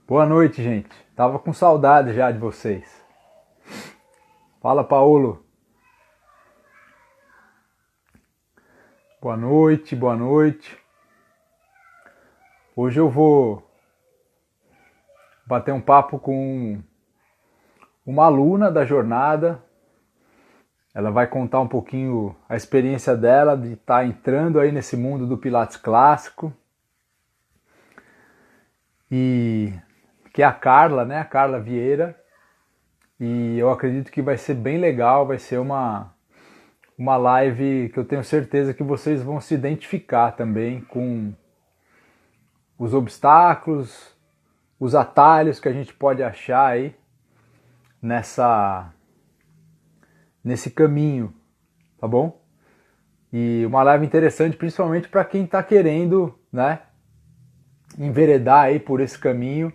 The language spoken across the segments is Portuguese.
Boa noite, gente. Tava com saudade já de vocês. Fala, Paulo. Boa noite, boa noite. Hoje eu vou bater um papo com uma aluna da jornada. Ela vai contar um pouquinho a experiência dela de estar entrando aí nesse mundo do Pilates clássico. E que é a Carla, né? A Carla Vieira. E eu acredito que vai ser bem legal, vai ser uma live que eu tenho certeza que vocês vão se identificar também com os obstáculos, os atalhos que a gente pode achar aí nessa nesse caminho, tá bom? E uma live interessante principalmente para quem está querendo, né, enveredar aí por esse caminho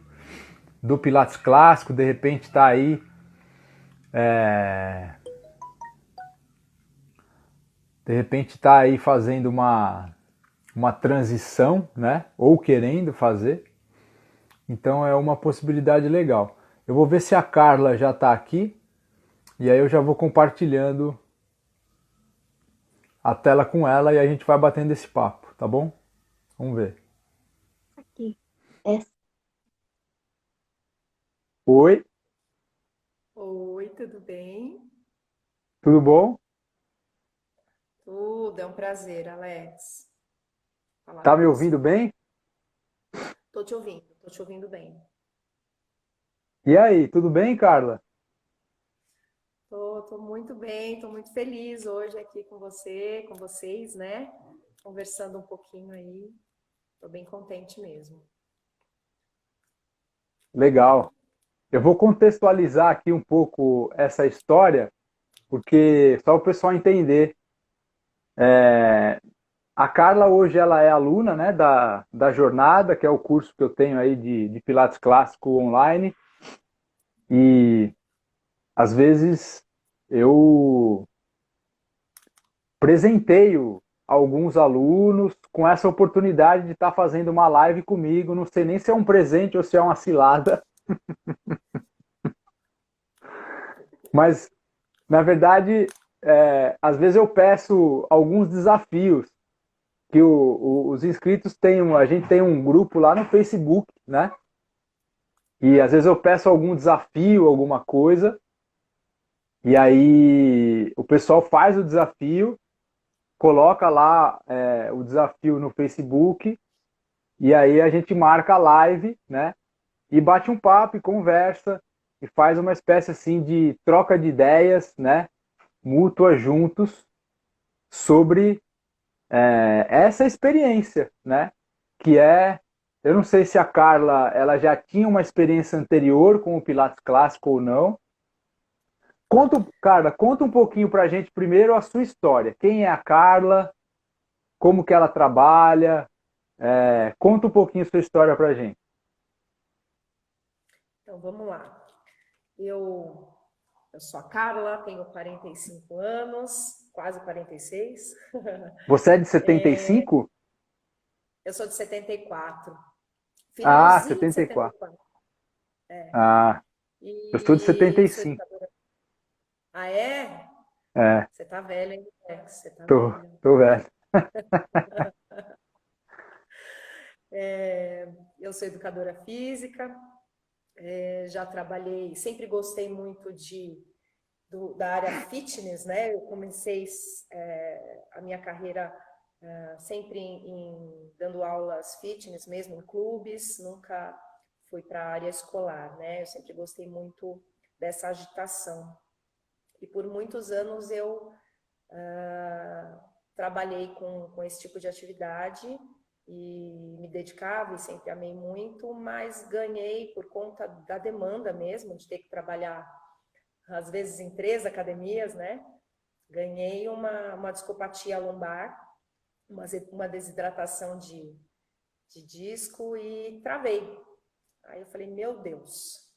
do Pilates clássico, de repente está aí de repente está aí fazendo uma transição, né, ou querendo fazer. Então é uma possibilidade legal. Eu vou ver se a Carla já está aqui e aí eu já vou compartilhando a tela com ela e a gente vai batendo esse papo, tá bom? Vamos ver. Aqui. É, Oi, Oi, tudo bem? tudo bom? Tudo, é um prazer, Alex, falar Tá com me ouvindo você. bem? Tô te ouvindo bem. E aí, tudo bem, Carla? Tô muito bem, tô muito feliz hoje aqui com você, com vocês, né? Conversando um pouquinho aí. Tô bem contente mesmo. Legal. Eu vou contextualizar aqui um pouco essa história, porque só o pessoal entender. A Carla hoje ela é aluna, né, da Jornada, que é o curso que eu tenho aí de Pilates clássico online, e às vezes eu presenteio alguns alunos com essa oportunidade de estar fazendo uma live comigo. Não sei nem se é um presente ou se é uma cilada, mas na verdade, às vezes eu peço alguns desafios que os inscritos têm. A gente tem um grupo lá no Facebook, né? E às vezes eu peço algum desafio, alguma coisa, e aí o pessoal faz o desafio, coloca lá o desafio no Facebook, e aí a gente marca a live, né? E bate um papo e conversa e faz uma espécie assim de troca de ideias, né? Mútua juntos sobre essa experiência, né? Que é, eu não sei se a Carla ela já tinha uma experiência anterior com o Pilates clássico ou não. Carla, conta um pouquinho pra gente primeiro a sua história. Quem é a Carla? Como que ela trabalha? Conta um pouquinho a sua história pra gente. Então, vamos lá. Eu, eu sou a Carla, tenho 45 anos, quase 46. Você é de 75? Eu sou de 74, Ah, finalzinho de 74. 74. Ah, eu sou de E sou 75. educadora. Ah, é? É, Você tá velho, hein, Alex? Você tá tô, velho. tô velho. Eu sou educadora física, já trabalhei, sempre gostei muito da área fitness, né? Eu comecei a minha carreira sempre dando aulas fitness mesmo em clubes, nunca fui para a área escolar, né? Eu sempre gostei muito dessa agitação. E por muitos anos eu trabalhei com esse tipo de atividade e me dedicava e sempre amei muito, mas ganhei por conta da demanda mesmo, de ter que trabalhar às vezes em 3 academias, né? Ganhei uma discopatia lombar, uma desidratação de disco e travei. Aí eu falei, meu Deus,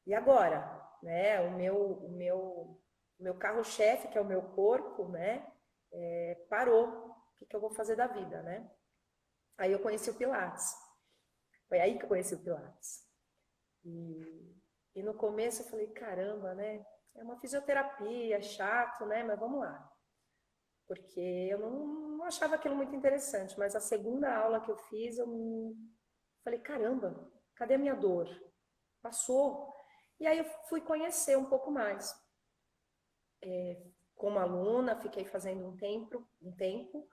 e agora? Né? O meu carro-chefe, que é o meu corpo, né? Parou. O que eu vou fazer da vida, né? Aí eu conheci o Pilates. Foi aí que eu conheci o Pilates. E no começo eu falei, caramba, né? É uma fisioterapia, chato, né? Mas vamos lá. Porque eu não achava aquilo muito interessante. Mas a segunda aula que eu fiz, eu falei, caramba, cadê a minha dor? Passou. E aí eu fui conhecer um pouco mais. Como aluna, fiquei fazendo um tempo.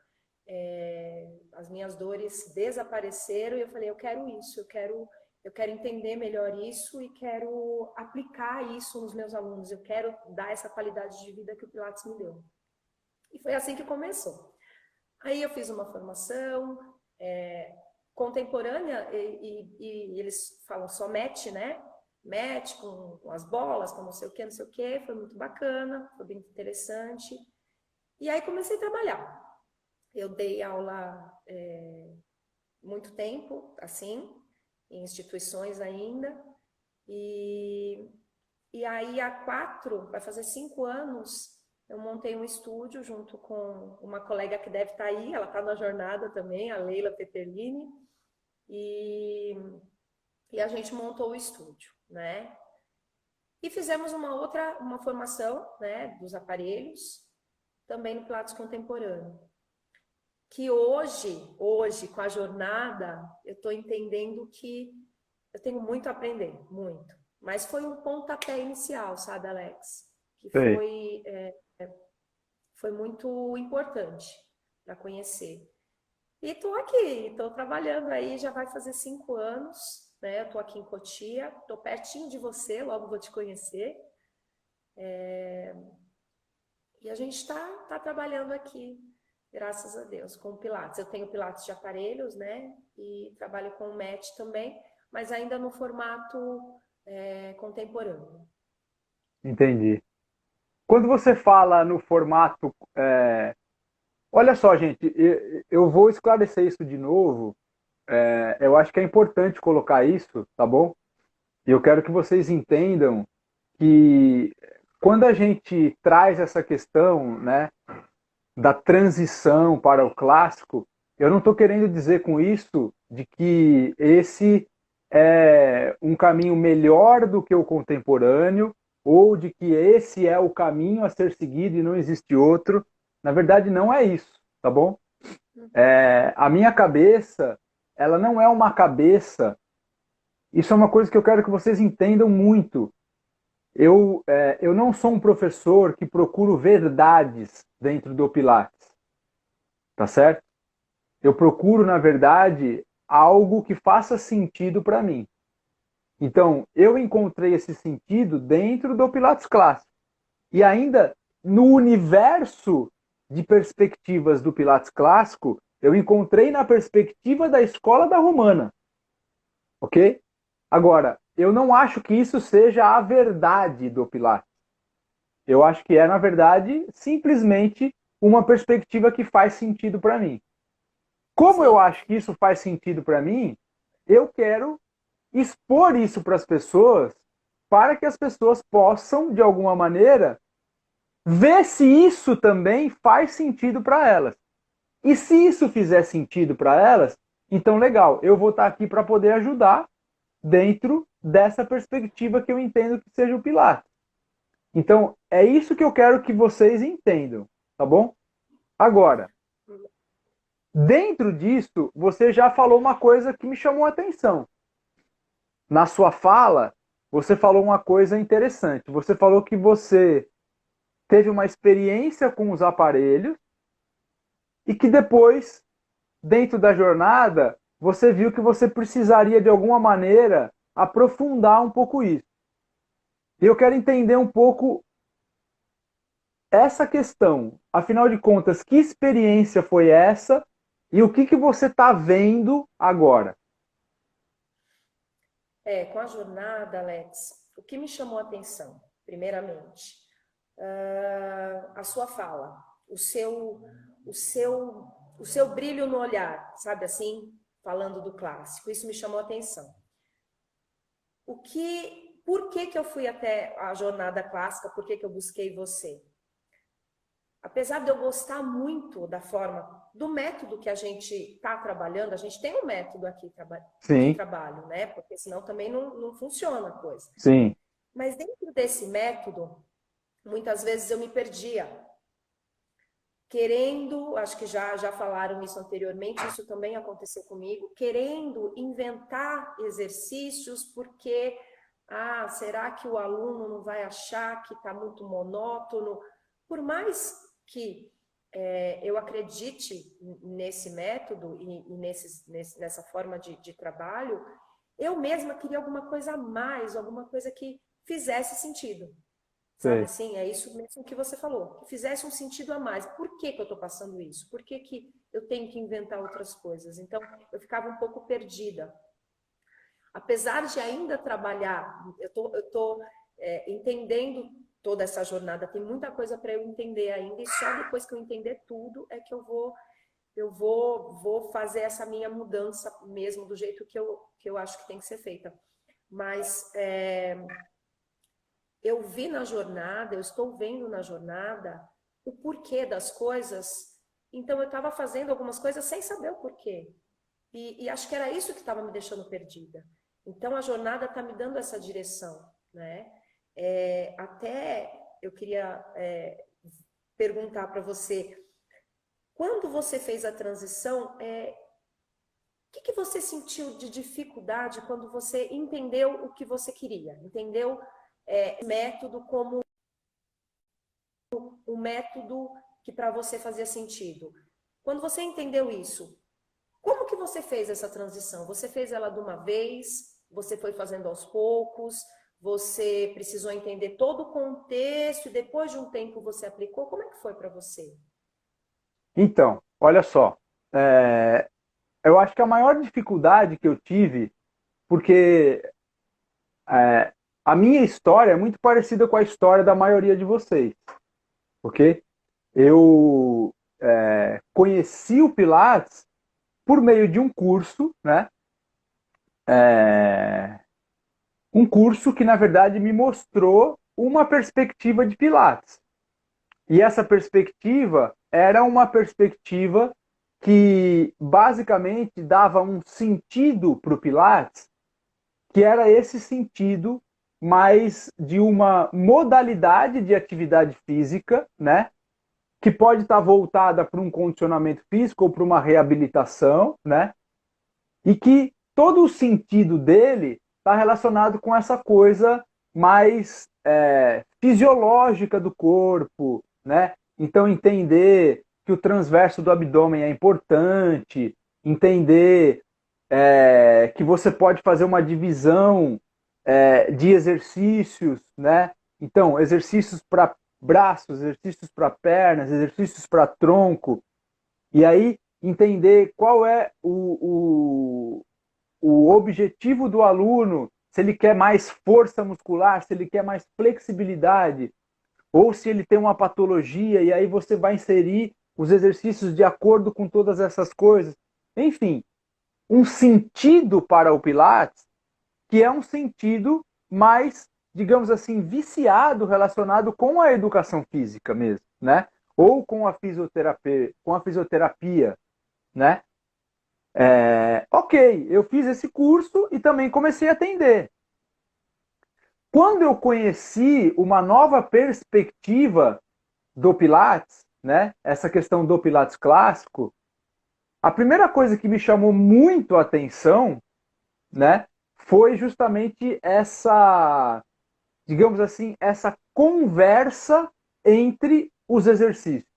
As minhas dores desapareceram e eu falei, eu quero isso, eu quero entender melhor isso e quero aplicar isso nos meus alunos, eu quero dar essa qualidade de vida que o Pilates me deu. E foi assim que começou. Aí eu fiz uma formação contemporânea e eles falam só match, né? Match com as bolas, com não sei o que, foi muito bacana, foi bem interessante. E aí comecei a trabalhar. Eu dei aula muito tempo, assim, em instituições ainda. E aí, vai fazer 5 anos, eu montei um estúdio junto com uma colega que deve estar aí, ela está na jornada também, a Leila Peterlini. E a gente montou o estúdio, né? E fizemos uma formação, né, dos aparelhos, também no Pilates contemporâneo. Que hoje, com a jornada, eu estou entendendo que eu tenho muito a aprender, muito. Mas foi um pontapé inicial, sabe, Alex? Que foi muito importante para conhecer. E estou aqui, estou trabalhando aí, já vai fazer 5 anos, né? Eu estou aqui em Cotia, estou pertinho de você, logo vou te conhecer. E a gente está trabalhando aqui, graças a Deus, com o Pilates. Eu tenho Pilates de aparelhos, né? E trabalho com o mat também, mas ainda no formato contemporâneo. Entendi. Quando você fala no formato. Olha só, gente, eu vou esclarecer isso de novo. Eu acho que é importante colocar isso, tá bom? E eu quero que vocês entendam que quando a gente traz essa questão, né, da transição para o clássico, eu não estou querendo dizer com isso de que esse é um caminho melhor do que o contemporâneo ou de que esse é o caminho a ser seguido e não existe outro. Na verdade, não é isso, tá bom? A minha cabeça, ela não é uma cabeça. Isso é uma coisa que eu quero que vocês entendam muito. Eu não sou um professor que procuro verdades dentro do Pilates, tá certo? Eu procuro, na verdade, algo que faça sentido para mim. Então, eu encontrei esse sentido dentro do Pilates clássico. E ainda no universo de perspectivas do Pilates clássico, eu encontrei na perspectiva da escola da Romana. Ok? Agora, eu não acho que isso seja a verdade do Pilates. Eu acho que é, na verdade, simplesmente uma perspectiva que faz sentido para mim. Como eu acho que isso faz sentido para mim, eu quero expor isso para as pessoas, para que as pessoas possam, de alguma maneira, ver se isso também faz sentido para elas. E se isso fizer sentido para elas, então legal, eu vou estar aqui para poder ajudar dentro dessa perspectiva que eu entendo que seja o Pilates. Então, é isso que eu quero que vocês entendam, tá bom? Agora, dentro disso, você já falou uma coisa que me chamou a atenção. Na sua fala, você falou uma coisa interessante. Você falou que você teve uma experiência com os aparelhos e que depois, dentro da jornada, você viu que você precisaria, de alguma maneira, aprofundar um pouco isso. E eu quero entender um pouco essa questão. Afinal de contas, que experiência foi essa e o que você está vendo agora? Com a jornada, Alex, o que me chamou a atenção, primeiramente, a sua fala, o seu brilho no olhar, sabe assim, falando do clássico, isso me chamou a atenção. Por que eu fui até a jornada clássica, por que eu busquei você? Apesar de eu gostar muito da forma do método que a gente está trabalhando. A gente tem um método aqui de Sim, trabalho, né? Porque senão também não funciona a coisa. sim, Mas dentro desse método, muitas vezes eu me perdia, querendo, acho que já falaram isso anteriormente, isso também aconteceu comigo, querendo inventar exercícios porque, será que o aluno não vai achar que está muito monótono? Por mais que eu acredite nesse método e nessa forma de trabalho, eu mesma queria alguma coisa a mais, alguma coisa que fizesse sentido. Sabe sei. assim? É isso mesmo que você falou. Que fizesse um sentido a mais. Por que que eu estou passando isso? Por que que eu tenho que inventar outras coisas? Então, eu ficava um pouco perdida. Apesar de ainda trabalhar, eu tô entendendo toda essa jornada. Tem muita coisa para eu entender ainda. E só depois que eu entender tudo é que eu vou fazer essa minha mudança mesmo do jeito que eu acho que tem que ser feita. Mas eu vi na jornada, eu estou vendo na jornada o porquê das coisas. Então, eu estava fazendo algumas coisas sem saber o porquê. E acho que era isso que estava me deixando perdida. Então, a jornada está me dando essa direção, né? Até eu queria perguntar para você, quando você fez a transição, que você sentiu de dificuldade quando você entendeu o que você queria? Entendeu o método como um método que para você fazia sentido. Quando você entendeu isso, como que você fez essa transição? Você fez ela de uma vez? Você foi fazendo aos poucos? Você precisou entender todo o contexto e depois de um tempo você aplicou? Como é que foi para você? Então, olha só, é, eu acho que a maior dificuldade que eu tive, porque é, a minha história é muito parecida com a história da maioria de vocês, ok? Eu conheci o Pilates por meio de um curso, né? É, um curso que, na verdade, me mostrou uma perspectiva de Pilates. E essa perspectiva era uma perspectiva que basicamente dava um sentido para o Pilates, que era esse sentido mais de uma modalidade de atividade física, né? Que pode estar voltada para um condicionamento físico ou para uma reabilitação, né? E que todo o sentido dele está relacionado com essa coisa mais fisiológica do corpo, né? Então entender que o transverso do abdômen é importante, entender que você pode fazer uma divisão de exercícios, né? Então exercícios para braços, exercícios para pernas, exercícios para tronco, e aí entender qual é o objetivo do aluno, se ele quer mais força muscular, se ele quer mais flexibilidade, ou se ele tem uma patologia, e aí você vai inserir os exercícios de acordo com todas essas coisas. Enfim, um sentido para o Pilates que é um sentido mais, digamos assim, viciado relacionado com a educação física mesmo, né? Ou com a fisioterapia, né? Ok, eu fiz esse curso e também comecei a atender. Quando eu conheci uma nova perspectiva do Pilates, né? Essa questão do Pilates clássico, a primeira coisa que me chamou muito a atenção, né? Foi justamente essa, digamos assim, essa conversa entre os exercícios.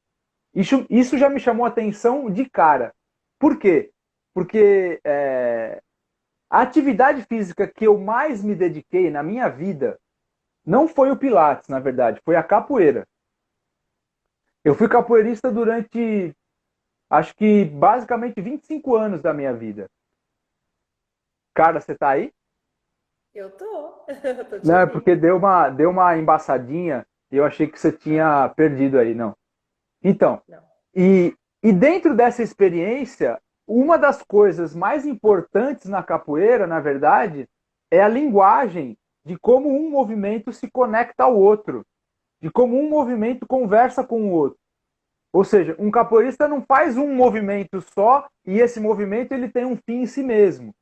Isso já me chamou a atenção de cara. Por quê? Porque a atividade física que eu mais me dediquei na minha vida não foi o Pilates, na verdade, foi a capoeira. Eu fui capoeirista durante, acho que basicamente 25 anos da minha vida. Cara, você tá aí? Eu tô, tô te Não, é porque ouvindo. deu uma embaçadinha e eu achei que você tinha perdido aí, não. Então, Não. e dentro dessa experiência, uma das coisas mais importantes na capoeira, na verdade, é a linguagem de como um movimento se conecta ao outro, de como um movimento conversa com o outro. Ou seja, um capoeirista não faz um movimento só e esse movimento ele tem um fim em si mesmo.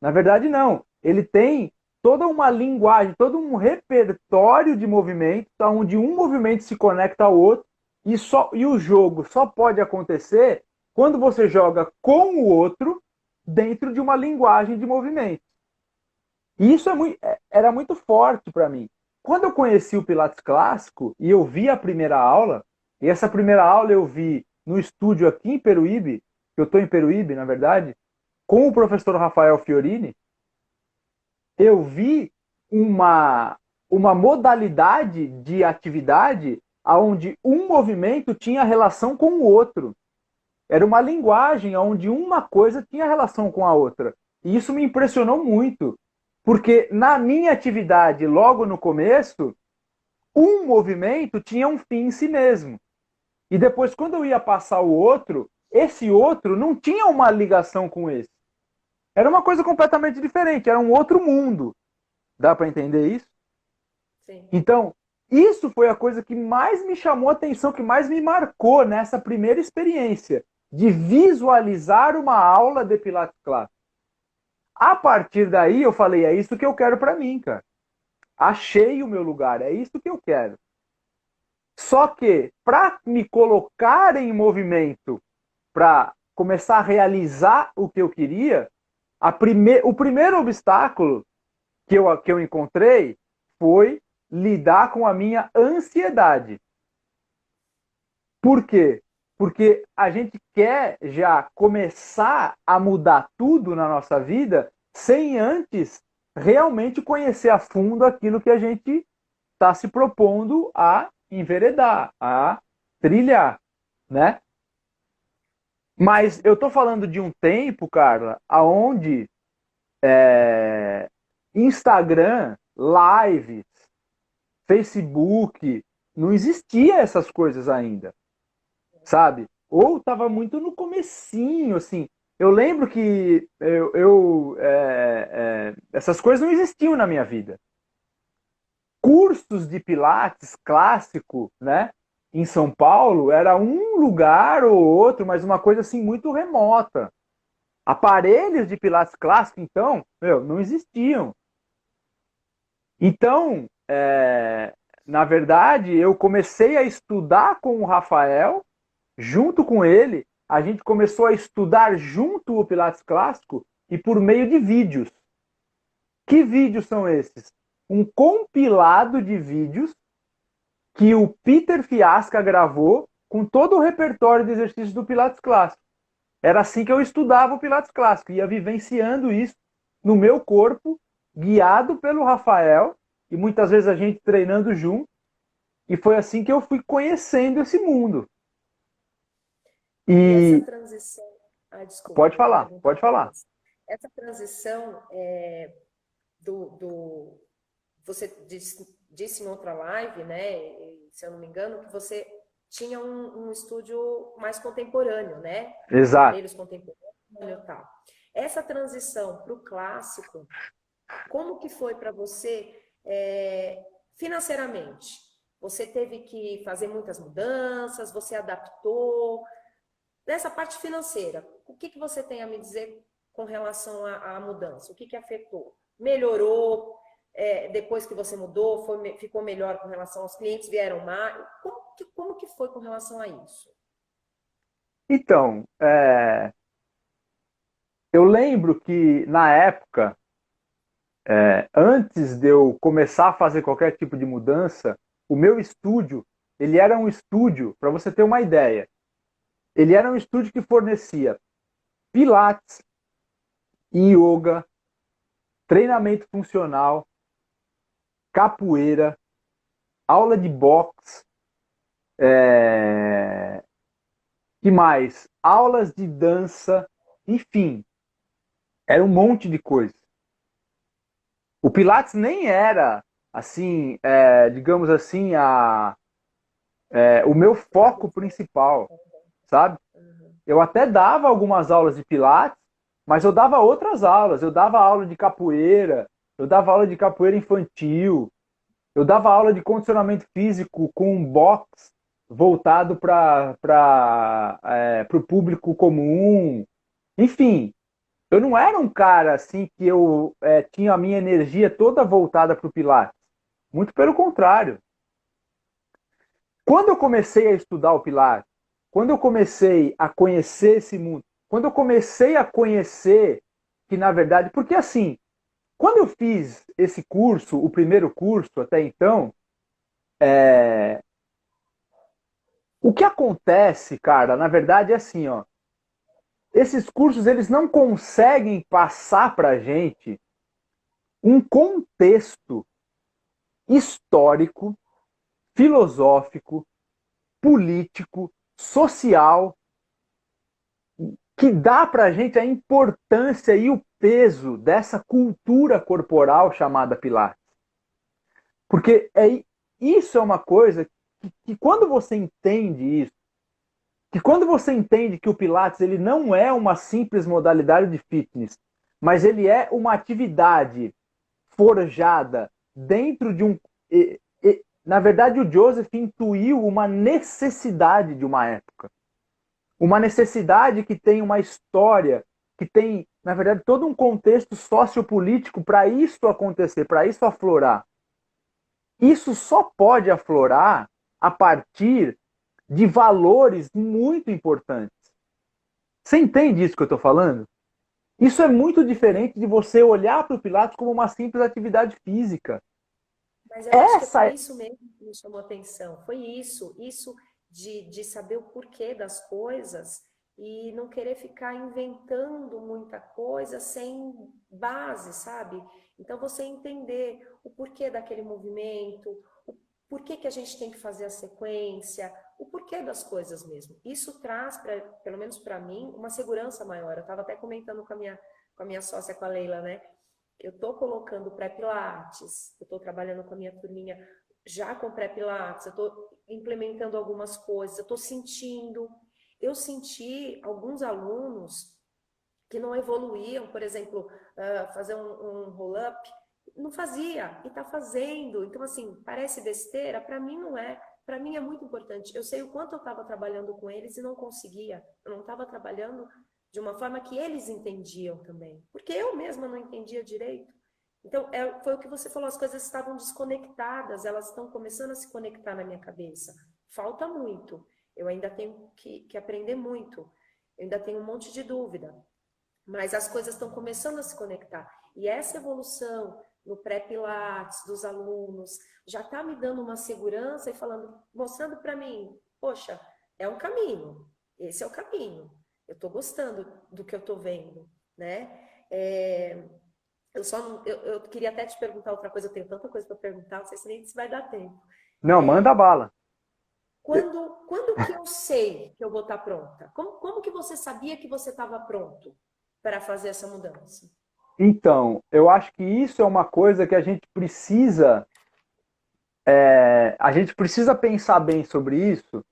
Na verdade, não. Ele tem toda uma linguagem, todo um repertório de movimentos, onde um movimento se conecta ao outro e o jogo só pode acontecer quando você joga com o outro dentro de uma linguagem de movimento. E isso era muito forte para mim. Quando eu conheci o Pilates clássico e eu vi a primeira aula, e essa primeira aula eu vi no estúdio aqui em Peruíbe, que eu estou em Peruíbe, na verdade, com o professor Rafael Fiorini, eu vi uma modalidade de atividade onde um movimento tinha relação com o outro. Era uma linguagem onde uma coisa tinha relação com a outra. E isso me impressionou muito, porque na minha atividade, logo no começo, um movimento tinha um fim em si mesmo. E depois, quando eu ia passar o outro, esse outro não tinha uma ligação com esse. Era uma coisa completamente diferente, era um outro mundo. Dá para entender isso? Sim. Então, isso foi a coisa que mais me chamou a atenção, que mais me marcou nessa primeira experiência de visualizar uma aula de Pilates clássico. A partir daí, eu falei, é isso que eu quero para mim, cara. Achei o meu lugar, é isso que eu quero. Só que, para me colocar em movimento, para começar a realizar o que eu queria, o primeiro obstáculo que eu encontrei foi lidar com a minha ansiedade. Por quê? Porque a gente quer já começar a mudar tudo na nossa vida sem antes realmente conhecer a fundo aquilo que a gente está se propondo a enveredar, a trilhar, né? Mas eu tô falando de um tempo, Carla, aonde Instagram, lives, Facebook, não existia essas coisas ainda, sabe? Ou tava muito no comecinho, assim. Eu lembro que essas coisas não existiam na minha vida. Cursos de Pilates clássico, né? Em São Paulo, era um lugar ou outro, mas uma coisa assim muito remota. Aparelhos de Pilates clássico, então, não existiam. Então, na verdade, eu comecei a estudar com o Rafael, junto com ele, a gente começou a estudar junto o Pilates clássico e por meio de vídeos. Que vídeos são esses? Um compilado de vídeos que o Peter Fiasca gravou com todo o repertório de exercícios do Pilates clássico. Era assim que eu estudava o Pilates clássico, ia vivenciando isso no meu corpo, guiado pelo Rafael, e muitas vezes a gente treinando junto, e foi assim que eu fui conhecendo esse mundo. E essa transição... desculpa. Pode falar, pode falar. Essa transição você disse em outra live, né, se eu não me engano, que você tinha um estúdio mais contemporâneo, né? Exato. Aparelhos contemporâneos e tal. Essa transição para o clássico, como que foi para você financeiramente? Você teve que fazer muitas mudanças, você adaptou? Nessa parte financeira, o que você tem a me dizer com relação à mudança? O que afetou? Melhorou? Depois que você mudou, ficou melhor com relação aos clientes? Vieram mais? Como que foi com relação a isso? Então, eu lembro que na época, antes de eu começar a fazer qualquer tipo de mudança, o meu estúdio, ele era um estúdio, para você ter uma ideia, ele era um estúdio que fornecia pilates, yoga, treinamento funcional, capoeira, aula de boxe, que mais? Aulas de dança, enfim, era um monte de coisa. O Pilates nem era, assim, digamos assim, o meu foco principal, sabe? Eu até dava algumas aulas de Pilates, mas eu dava outras aulas. Eu dava aula de capoeira, eu dava aula de capoeira infantil, eu dava aula de condicionamento físico com boxe, voltado para o público comum. Enfim, eu não era um cara assim que eu tinha a minha energia toda voltada para o Pilates. Muito pelo contrário. Quando eu comecei a estudar o Pilates, quando eu comecei a conhecer esse mundo, quando eu comecei a conhecer que, na verdade, porque assim, quando eu fiz esse curso, o primeiro curso até então, o que acontece, cara, na verdade é assim, ó, esses cursos eles não conseguem passar pra gente um contexto histórico, filosófico, político, social, que dá para a gente a importância e o peso dessa cultura corporal chamada Pilates. Porque isso é uma coisa que quando você entende isso, que quando você entende que o Pilates ele não é uma simples modalidade de fitness, mas ele é uma atividade forjada dentro de um. Na verdade, o Joseph intuiu uma necessidade de uma época. Uma necessidade que tem uma história, que tem, na verdade, todo um contexto sociopolítico para isso acontecer, para isso aflorar. Isso só pode aflorar a partir de valores muito importantes. Você entende isso que eu estou falando? Isso é muito diferente de você olhar para o Pilates como uma simples atividade física. Mas eu acho que foi isso mesmo que me chamou a atenção. Foi isso de saber o porquê das coisas e não querer ficar inventando muita coisa sem base, sabe? Então você entender o porquê daquele movimento, o porquê que a gente tem que fazer a sequência, o porquê das coisas mesmo. Isso traz, pelo menos para mim, uma segurança maior. Eu estava até comentando com a minha sócia, com a Leila, né? Eu estou colocando pré-pilates, eu estou trabalhando com a minha turminha já com pré-pilates, eu estou implementando algumas coisas, eu estou sentindo. Eu senti alguns alunos que não evoluíam, por exemplo, fazer um roll-up, não fazia e está fazendo. Então, assim, parece besteira, para mim não é. Para mim é muito importante. Eu sei o quanto eu estava trabalhando com eles e não conseguia. Eu não estava trabalhando de uma forma que eles entendiam também. Porque eu mesma não entendia direito. Então, foi o que você falou, as coisas estavam desconectadas, elas estão começando a se conectar na minha cabeça. Falta muito. Eu ainda tenho que aprender muito. Eu ainda tenho um monte de dúvida. Mas as coisas estão começando a se conectar. E essa evolução no pré-pilates dos alunos já está me dando uma segurança e falando, mostrando para mim, poxa, é um caminho. Esse é o caminho. Eu estou gostando do que eu estou vendo, né? Eu queria até te perguntar outra coisa, eu tenho tanta coisa para perguntar, não sei se nem se vai dar tempo. Não, manda bala. Quando que eu sei que eu vou estar pronta? Como que você sabia que você estava pronto para fazer essa mudança? Então, eu acho que isso é uma coisa que a gente precisa pensar bem sobre isso,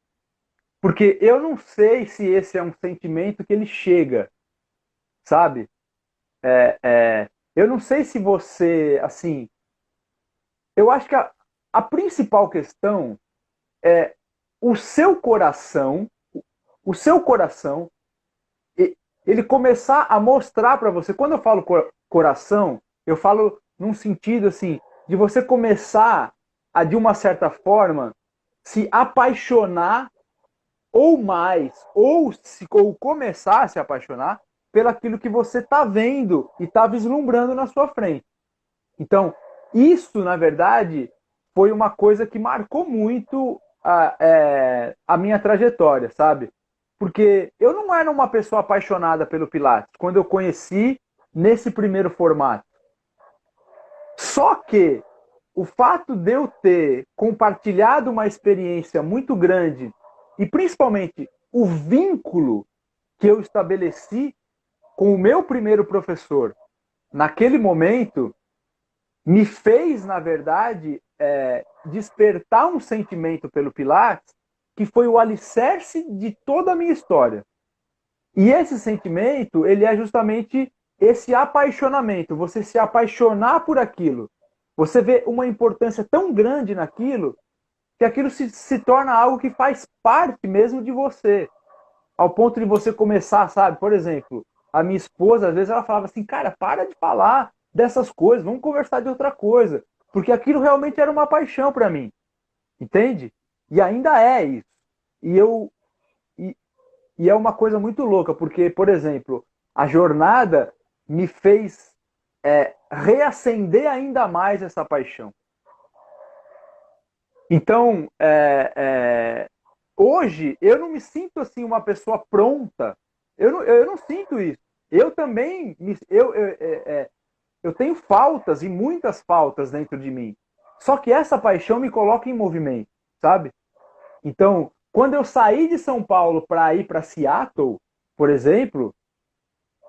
porque eu não sei se esse é um sentimento que ele chega, sabe? Eu não sei se você, assim, eu acho que a principal questão é o seu coração, o seu coração, ele começar a mostrar para você. Quando eu falo coração, eu falo num sentido assim, de você começar a, de uma certa forma, se apaixonar ou mais, ou começar a se apaixonar pelaquilo que você está vendo e está vislumbrando na sua frente. Então, isso, na verdade, foi uma coisa que marcou muito a minha trajetória, sabe? Porque eu não era uma pessoa apaixonada pelo Pilates quando eu conheci nesse primeiro formato. Só que o fato de eu ter compartilhado uma experiência muito grande e principalmente o vínculo que eu estabeleci com o meu primeiro professor naquele momento me fez, na verdade, despertar um sentimento pelo Pilates que foi o alicerce de toda a minha história. E esse sentimento, ele é justamente esse apaixonamento, você se apaixonar por aquilo. Você vê uma importância tão grande naquilo que aquilo se torna algo que faz parte mesmo de você. Ao ponto de você começar, sabe? Por exemplo, a minha esposa, às vezes ela falava assim, cara, para de falar dessas coisas, vamos conversar de outra coisa. Porque aquilo realmente era uma paixão para mim, entende? E ainda é isso. E eu e, e é uma coisa muito louca, porque, por exemplo, a jornada me fez reacender ainda mais essa paixão. Então, hoje, eu não me sinto assim uma pessoa pronta. Eu não sinto isso. Eu também, eu tenho faltas e muitas faltas dentro de mim. Só que essa paixão me coloca em movimento, sabe? Então, quando eu saí de São Paulo para ir para Seattle, por exemplo,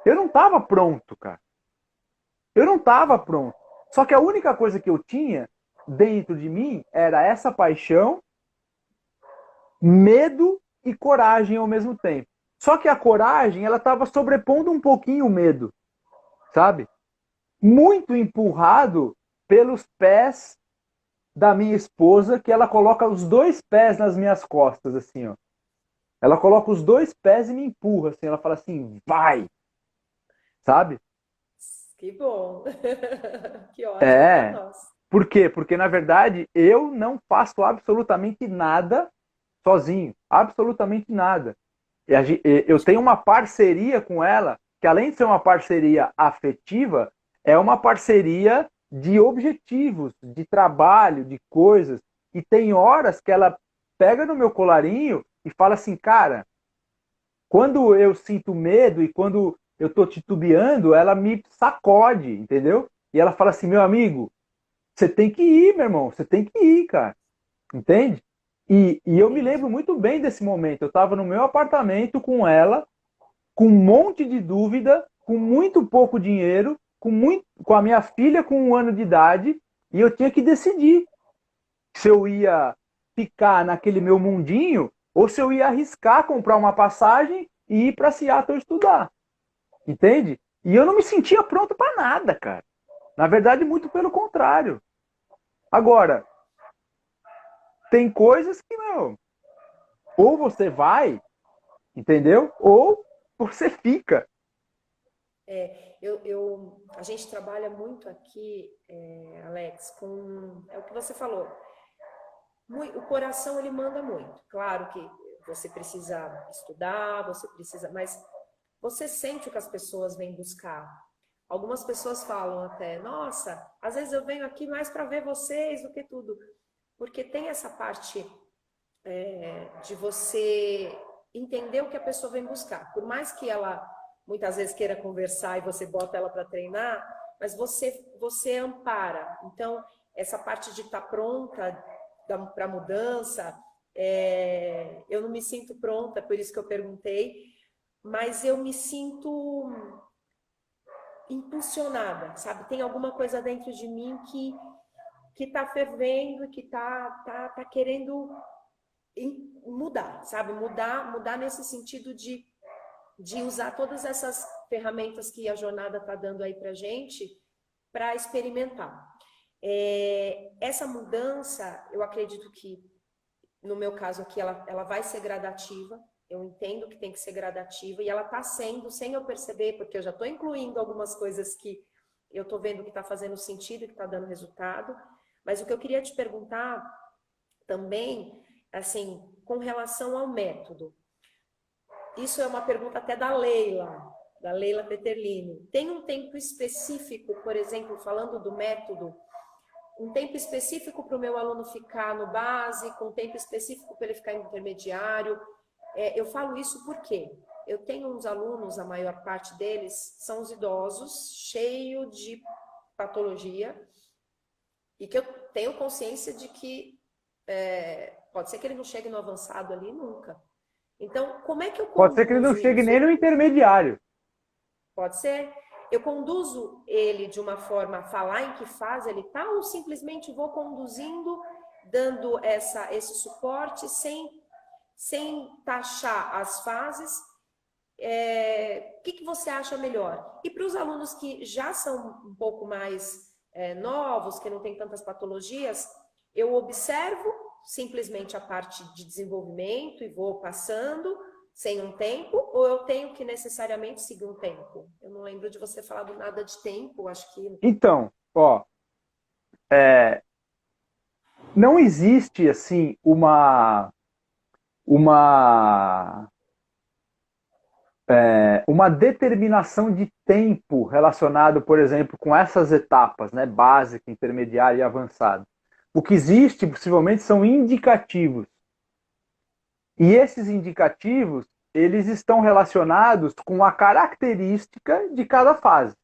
eu não estava pronto, cara. Eu não estava pronto. Só que a única coisa que eu tinha dentro de mim era essa paixão, medo e coragem ao mesmo tempo. Só que a coragem, ela estava sobrepondo um pouquinho o medo, sabe? Muito empurrado pelos pés da minha esposa, que ela coloca os dois pés nas minhas costas, assim, ó. Ela coloca os dois pés e me empurra, assim. Ela fala assim, vai, sabe? Que bom. Que ótimo para É. nós. Por quê? Porque, na verdade, eu não faço absolutamente nada sozinho. Absolutamente nada. Eu tenho uma parceria com ela, que além de ser uma parceria afetiva, é uma parceria de objetivos, de trabalho, de coisas. E tem horas que ela pega no meu colarinho e fala assim, cara, quando eu sinto medo e quando eu tô titubeando, ela me sacode, entendeu? E ela fala assim, meu amigo, você tem que ir, meu irmão, você tem que ir, cara. Entende? E eu me lembro Entendi. muito bem desse momento. Eu estava no meu apartamento com ela, com um monte de dúvida, com muito pouco dinheiro, com a minha filha com 1 ano de idade, e eu tinha que decidir se eu ia ficar naquele meu mundinho ou se eu ia arriscar comprar uma passagem e ir para Seattle estudar. Entende? E eu não me sentia pronto para nada, cara. Na verdade, muito pelo contrário. Agora, tem coisas que, meu, ou você vai, entendeu? Ou você fica. A gente trabalha muito aqui, Alex, com é o que você falou. O coração ele manda muito. Claro que você precisa estudar, você precisa, mas você sente o que as pessoas vêm buscar. Algumas pessoas falam até, nossa, às vezes eu venho aqui mais para ver vocês do que tudo, porque tem essa parte de você entender o que a pessoa vem buscar. Por mais que ela muitas vezes queira conversar e você bota ela para treinar, mas você ampara. Então, essa parte de estar pronta para mudança, eu não me sinto pronta, por isso que eu perguntei, mas eu me sinto impulsionada, sabe? Tem alguma coisa dentro de mim que tá fervendo, que tá querendo mudar, sabe? Mudar nesse sentido de usar todas essas ferramentas que a jornada está dando aí para gente para experimentar. Essa mudança, eu acredito que, no meu caso aqui, ela vai ser gradativa. Eu entendo que tem que ser gradativa e ela está sendo, sem eu perceber, porque eu já estou incluindo algumas coisas que eu estou vendo que está fazendo sentido e que está dando resultado. Mas o que eu queria te perguntar também, assim, com relação ao método. Isso é uma pergunta até da Leila Peterlini. Tem um tempo específico, por exemplo, falando do método, um tempo específico para o meu aluno ficar no básico, um tempo específico para ele ficar no intermediário? Eu falo isso porque eu tenho uns alunos, a maior parte deles são os idosos, cheio de patologia, e que eu tenho consciência de que pode ser que ele não chegue no avançado ali nunca. Então, como é que eu Pode ser que ele não conduzo chegue isso? nem no intermediário. Pode ser? Eu conduzo ele de uma forma a falar em que fase ele está, ou simplesmente vou conduzindo, dando esse suporte sem taxar as fases? O que você acha melhor? E para os alunos que já são um pouco mais novos, que não têm tantas patologias, eu observo simplesmente a parte de desenvolvimento e vou passando sem um tempo, ou eu tenho que necessariamente seguir um tempo? Eu não lembro de você falar nada de tempo, acho que... Então, ó, não existe assim uma uma determinação de tempo relacionado, por exemplo, com essas etapas, né, básica, intermediária e avançada. O que existe, possivelmente, são indicativos. E esses indicativos, eles estão relacionados com a característica de cada fase.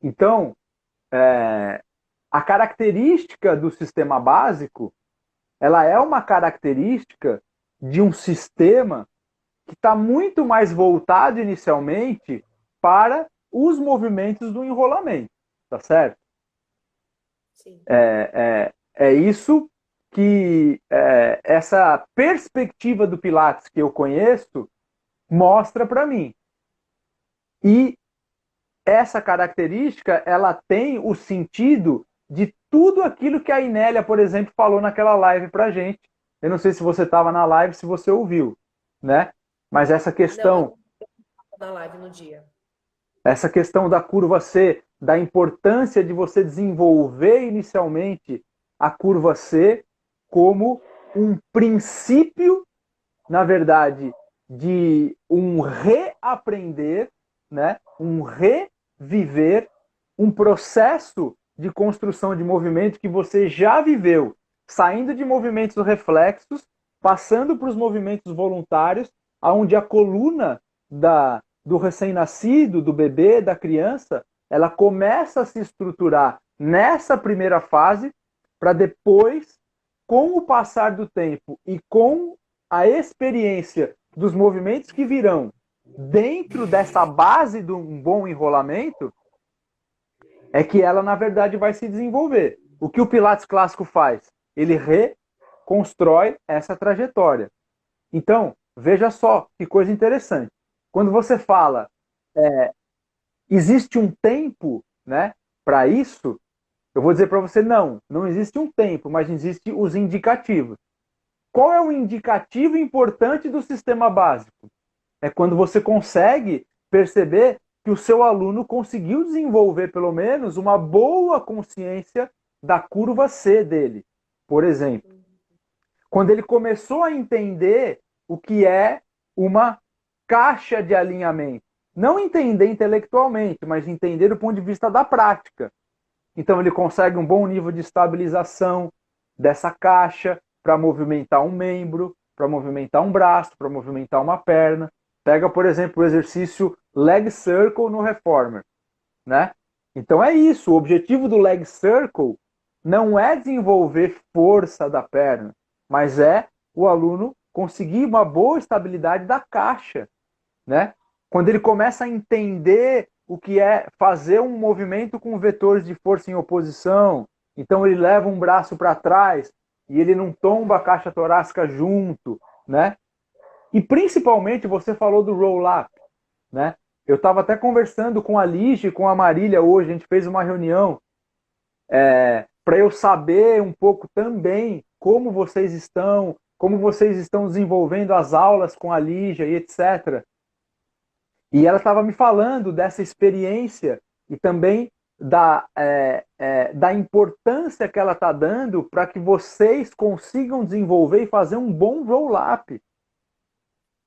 Então, a característica do sistema básico, ela é uma característica de um sistema que está muito mais voltado inicialmente para os movimentos do enrolamento, tá certo? Sim. É isso que essa perspectiva do Pilates que eu conheço mostra para mim. E essa característica, ela tem o sentido de tudo aquilo que a Inélia, por exemplo, falou naquela live para gente. Eu não sei se você estava na live, se você ouviu, né? Mas essa questão, não, na live no dia. essa questão da curva C, da importância de você desenvolver inicialmente a curva C como um princípio, na verdade, de um reaprender, né? Um reviver um processo de construção de movimento que você já viveu, saindo de movimentos reflexos, passando para os movimentos voluntários, onde a coluna do recém-nascido, do bebê, da criança, ela começa a se estruturar nessa primeira fase, para depois, com o passar do tempo e com a experiência dos movimentos que virão dentro dessa base de um bom enrolamento, é que ela, na verdade, vai se desenvolver. O que o Pilates clássico faz? Ele reconstrói essa trajetória. Então, veja só que coisa interessante. Quando você fala, existe um tempo, né, para isso, eu vou dizer para você, não existe um tempo, mas existem os indicativos. Qual é o indicativo importante do sistema básico? É quando você consegue perceber que o seu aluno conseguiu desenvolver, pelo menos, uma boa consciência da curva C dele, por exemplo. Quando ele começou a entender o que é uma caixa de alinhamento. Não entender intelectualmente, mas entender do ponto de vista da prática. Então ele consegue um bom nível de estabilização dessa caixa para movimentar um membro, para movimentar um braço, para movimentar uma perna. Pega, por exemplo, o exercício leg circle no reformer, né? Então é isso, o objetivo do leg circle não é desenvolver força da perna, mas é o aluno conseguir uma boa estabilidade da caixa, né? Quando ele começa a entender o que é fazer um movimento com vetores de força em oposição, então ele leva um braço para trás e ele não tomba a caixa torácica junto, né? E principalmente você falou do roll-up, né? Eu estava até conversando com a Lígia e com a Marília hoje, a gente fez uma reunião para eu saber um pouco também como vocês estão desenvolvendo as aulas com a Lígia e etc. E ela estava me falando dessa experiência e também da importância que ela está dando para que vocês consigam desenvolver e fazer um bom roll-up.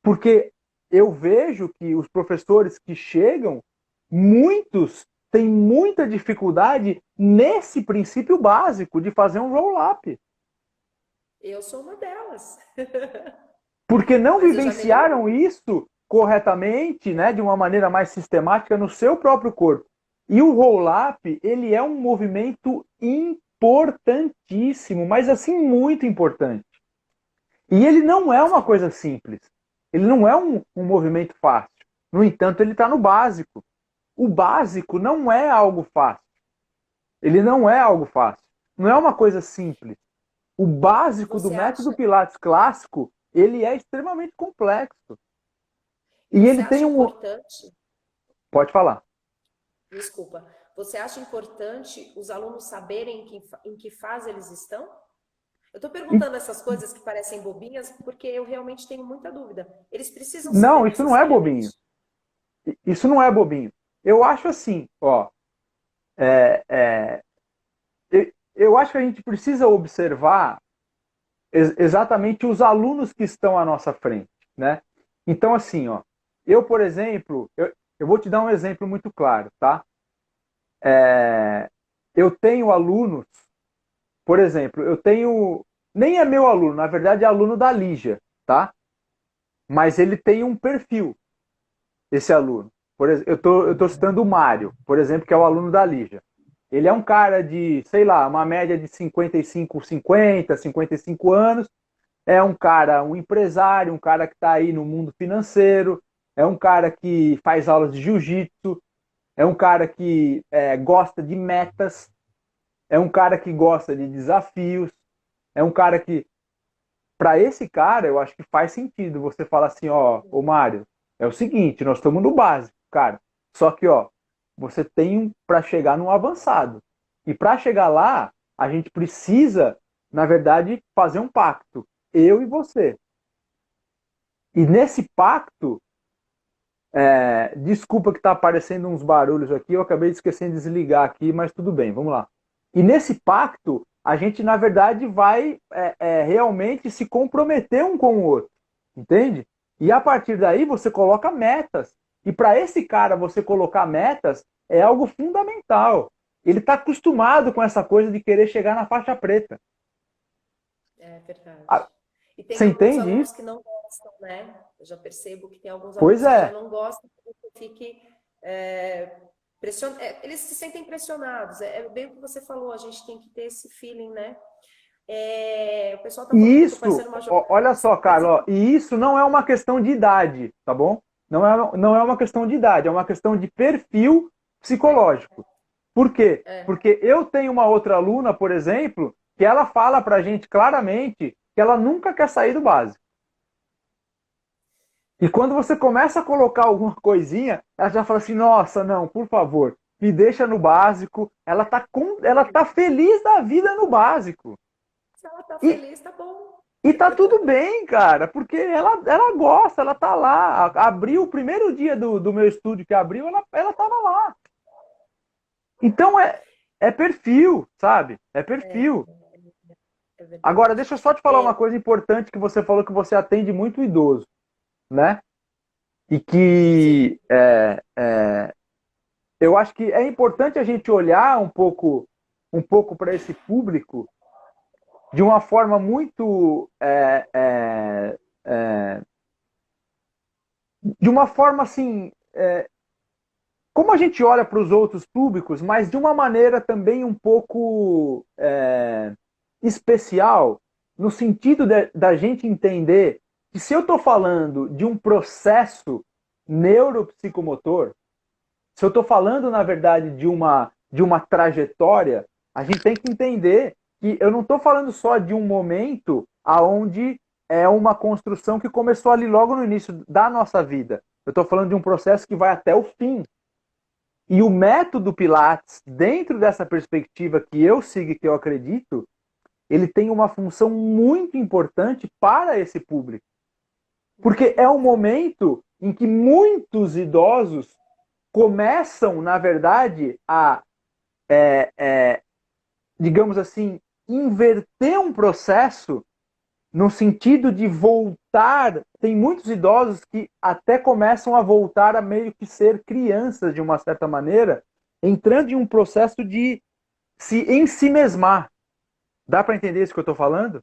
Porque eu vejo que os professores que chegam, muitos têm muita dificuldade nesse princípio básico de fazer um roll-up. Eu sou uma delas. Porque não vivenciaram isso corretamente, né, de uma maneira mais sistemática no seu próprio corpo. E o roll-up, ele é um movimento importantíssimo, mas assim, muito importante. E ele não é uma coisa simples. Ele não é um movimento fácil. No entanto, ele está no básico. O básico não é algo fácil. Ele não é algo fácil. Não é uma coisa simples. O básico do método Pilates clássico, ele é extremamente complexo. E ele tem um... importante? Pode falar. Desculpa. Você acha importante os alunos saberem em que fase eles estão? Eu estou perguntando essas coisas que parecem bobinhas porque eu realmente tenho muita dúvida. Eles precisam saber Não, isso não é necessariamente? bobinho. Isso não é bobinho. Eu acho assim, ó, é, é, eu acho que a gente precisa observar exatamente os alunos que estão à nossa frente, né? Então, assim, ó, eu, por exemplo, eu vou te dar um exemplo muito claro, tá? Eu tenho alunos, por exemplo, eu tenho, nem é meu aluno, na verdade é aluno da Lígia, tá? Mas ele tem um perfil, esse aluno. Eu tô citando o Mário, por exemplo, que é o aluno da Lígia. Ele é um cara de, sei lá, uma média de 55 anos, é um cara, um empresário, um cara que está aí no mundo financeiro, é um cara que faz aulas de jiu-jitsu, é um cara que gosta de metas, é um cara que gosta de desafios, é um cara que, para esse cara, eu acho que faz sentido você falar assim, ó, ô Mário, é o seguinte, nós estamos no básico, cara. Só que, ó, você tem para chegar no avançado. E para chegar lá, a gente precisa, na verdade, fazer um pacto, eu e você. E nesse pacto, desculpa que está aparecendo uns barulhos aqui, eu acabei de esquecer de desligar aqui, mas tudo bem, vamos lá. E nesse pacto, a gente, na verdade, vai realmente se comprometer um com o outro, entende? E a partir daí você coloca metas. E para esse cara você colocar metas é algo fundamental. Ele está acostumado com essa coisa de querer chegar na faixa preta. É verdade. Ah, E tem você alguns entende alunos isso? que não gostam, né? Eu já percebo que tem alguns Pois alunos que já é. não gostam que você fique eles se sentem pressionados. É bem o que você falou, a gente tem que ter esse feeling, né? O pessoal tá falando E que eu tô isso, parecendo uma olha jornalista, só, mas Carlos, e isso não é uma questão de idade, tá bom? Não é uma questão de idade, é uma questão de perfil psicológico. Por quê? é, Porque eu tenho uma outra aluna, por exemplo, que ela fala pra gente claramente que ela nunca quer sair do básico. E quando você começa a colocar alguma coisinha, ela já fala assim: nossa, não, por favor, me deixa no básico. Ela tá feliz da vida no básico. se ela tá E, feliz, tá bom. E tá tudo bem, cara, porque ela gosta, ela tá lá. Abriu o primeiro dia do meu estúdio que abriu, ela tava lá. Então é perfil, sabe? É É, perfil. é Agora, verdade. deixa eu só te falar É, uma coisa importante que você falou que você atende muito idoso, né? E que sim, eu acho que é importante a gente olhar um pouco para esse público de uma forma muito de uma forma assim como a gente olha para os outros públicos, mas de uma maneira também um pouco especial, no sentido da gente entender que se eu estou falando de um processo neuropsicomotor, se eu estou falando, na verdade, de uma trajetória, a gente tem que entender que eu não estou falando só de um momento aonde é uma construção que começou ali logo no início da nossa vida. Eu estou falando de um processo que vai até o fim. E o método Pilates, dentro dessa perspectiva que eu sigo e que eu acredito, ele tem uma função muito importante para esse público. Porque é um momento em que muitos idosos começam, na verdade, a, digamos assim, inverter um processo no sentido de voltar. Tem muitos idosos que até começam a voltar a meio que ser crianças, de uma certa maneira, entrando em um processo de se ensimesmar. Dá para entender isso que eu estou falando?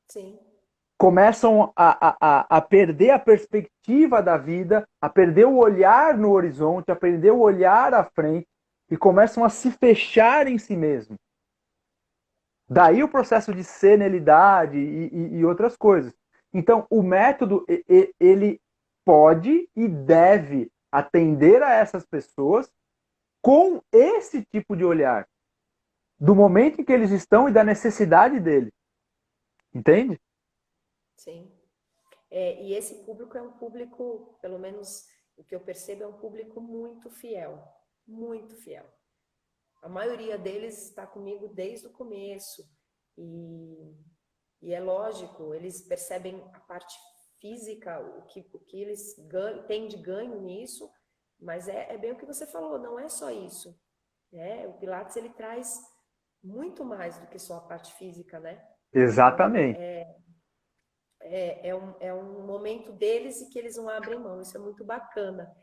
sim. Começam a perder a perspectiva da vida, a perder o olhar no horizonte, a perder o olhar à frente e começam a se fechar em si mesmo. Daí o processo de senilidade e outras coisas. Então, o método, ele pode e deve atender a essas pessoas com esse tipo de olhar, do momento em que eles estão e da necessidade deles. Entende? Sim. E esse público é um público, pelo menos o que eu percebo, é um público muito fiel. Muito fiel. A maioria deles está comigo desde o começo. E E é lógico, eles percebem a parte física, o que eles têm de ganho nisso, mas é bem o que você falou, não é só isso, né? O Pilates, ele traz muito mais do que só a parte física, né? Então, Exatamente. é um momento deles e que eles não abrem mão, isso é muito bacana.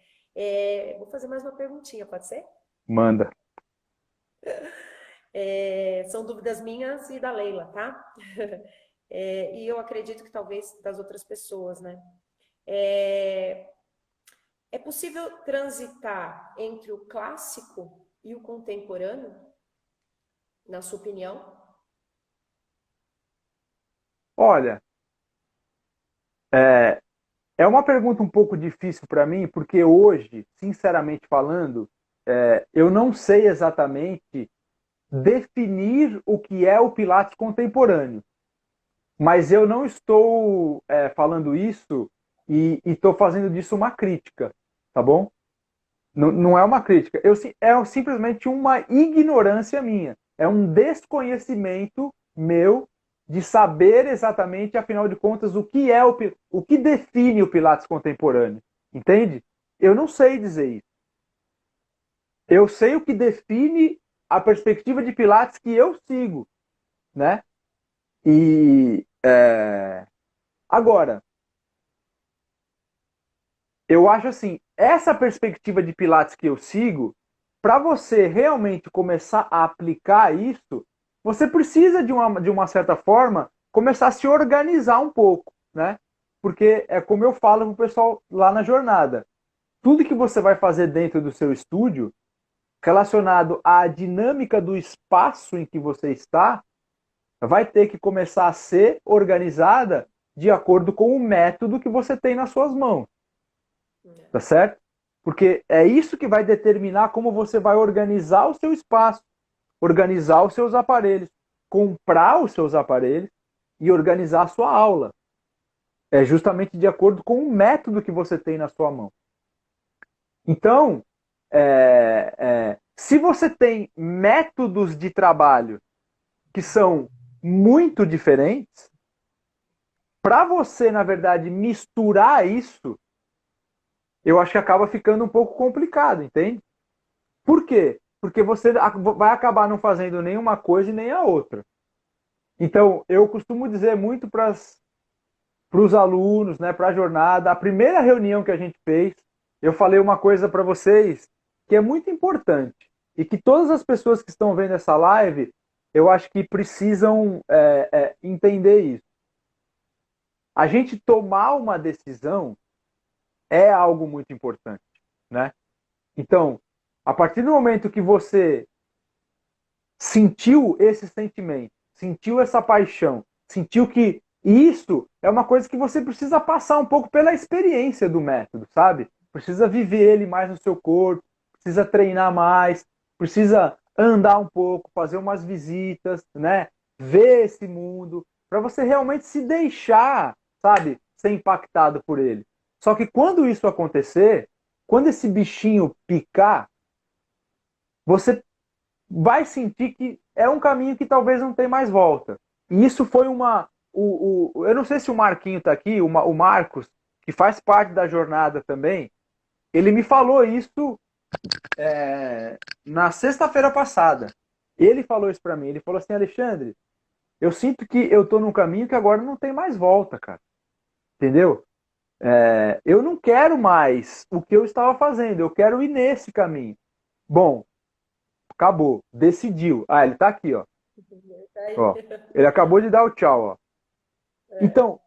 Vou fazer mais uma perguntinha, pode ser? Manda. São dúvidas minhas e da Leila, tá? E eu acredito que talvez das outras pessoas, né? É possível transitar entre o clássico e o contemporâneo, na sua opinião? Olha, é uma pergunta um pouco difícil para mim, porque hoje, sinceramente falando, eu não sei exatamente definir o que é o Pilates contemporâneo. Mas eu não estou falando isso e estou fazendo disso uma crítica, tá bom? Não, não é uma crítica. É simplesmente uma ignorância minha. É um desconhecimento meu de saber exatamente, afinal de contas, o que define o Pilates contemporâneo. Entende? Eu não sei dizer isso. Eu sei o que define a perspectiva de Pilates que eu sigo, né? E agora, eu acho assim, essa perspectiva de Pilates que eu sigo, para você realmente começar a aplicar isso, você precisa, de uma certa forma, começar a se organizar um pouco, né? Porque é como eu falo pro pessoal lá na jornada. Tudo que você vai fazer dentro do seu estúdio, relacionado à dinâmica do espaço em que você está, vai ter que começar a ser organizada de acordo com o método que você tem nas suas mãos. Tá certo? Porque é isso que vai determinar como você vai organizar o seu espaço, organizar os seus aparelhos, comprar os seus aparelhos e organizar a sua aula. É justamente de acordo com o método que você tem na sua mão. Então, se você tem métodos de trabalho que são muito diferentes, para você, na verdade, misturar isso, eu acho que acaba ficando um pouco complicado, entende? Por quê? Porque você vai acabar não fazendo nenhuma coisa e nem a outra. Então, eu costumo dizer muito para os alunos, né, para a jornada, a primeira reunião que a gente fez, eu falei uma coisa para vocês que é muito importante e que todas as pessoas que estão vendo essa live, eu acho que precisam entender isso. A gente tomar uma decisão é algo muito importante, né? Então, a partir do momento que você sentiu esse sentimento, sentiu essa paixão, sentiu que isso é uma coisa que você precisa passar um pouco pela experiência do método, sabe? Precisa viver ele mais no seu corpo, precisa treinar mais, precisa andar um pouco, fazer umas visitas, né? Ver esse mundo, para você realmente se deixar, sabe, ser impactado por ele. Só que quando isso acontecer, quando esse bichinho picar, você vai sentir que é um caminho que talvez não tem mais volta. E isso foi uma. Eu não sei se o Marquinho está aqui, o Marcos, que faz parte da jornada também, ele me falou isso na sexta-feira passada. Ele falou isso para mim. Ele falou assim: Alexandre, eu sinto que eu estou num caminho que agora não tem mais volta, cara. Entendeu? Eu não quero mais o que eu estava fazendo, eu quero ir nesse caminho. Bom, acabou, decidiu. Ah, ele tá aqui, ó. Ó, ele acabou de dar o tchau, ó. Então,